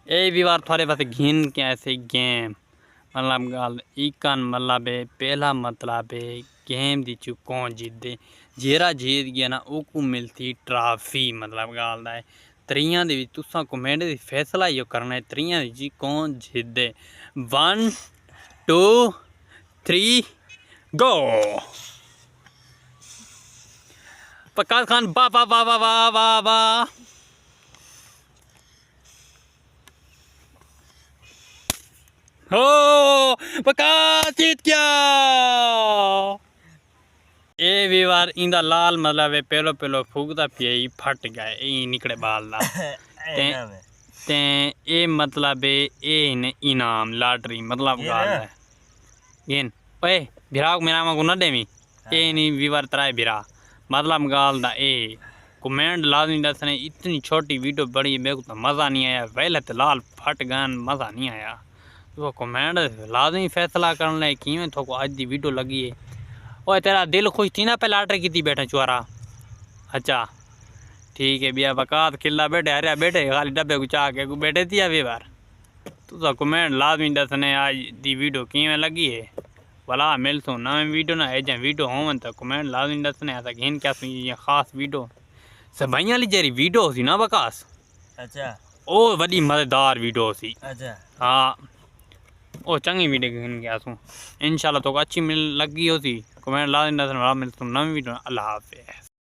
ए भी बार थोड़े पास घिन के ऐसे गेम मतलब गल इकन मतलब पहला मतलब है गेम दी चु कौन जीत दे जेरा जीत गया ना ओकू मिलती ट्राफी मतलब गल है त्रियां दी तुसा कमेंट दी फैसला यो करना है त्रियां दी जी कौन जीत दे 1 2 3 गो प्रकाश खान वाह वाह वाह वाह वाह वाह वाह हो प्रकाश जीत गया ए भी बार इंदा लाल मतलब पहलो पहलो फूकता पिए फट गया ए निकले बाल दा ते ए मतलब ए इनाम लॉटरी मतलब गाल है गेन ओए भिरा मेरा मा गुना देमी ए नी विवर तराय भिरा मतलब गाल दा ए कमेंट लाजमी दसने इतनी छोटी वीडियो बड़ी मेरे को तो मज़ा नहीं आया पहले तो लाल फट गन मज़ा नहीं आया तो कमेंट लाजमी फैसला करने किवें तो आज दी वीडियो लगी है ओए तेरा दिल खुश थी ना पहले लॉटरी की बैठा चुआरा अच्छा ठीक है भैया बकात खिला बैठे अरे बैठे खाली डब्बे को चाह के बैठे थी अभी बार तू तो कमेंट लाजमी दसने आज दी वीडियो किवें लगी है भला मिलसूँ नवे वीडियो ना है वीडियो होवन तो कमेंट लाजमी दसने ऐसा घिन क्या खास वीडियो सभाइयां वाली जेरी वीडियो सी ना बकास अच्छा ओ वडी मजेदार वीडियो सी अच्छा हाँ ओ चंगी वीडियो घिन गया सूँ इंशाल्लाह तो अच्छी मिल लगी होती कमेंट लाजमी दसने मिलसूँ नवी वीडियो अल्लाह हाफिज़।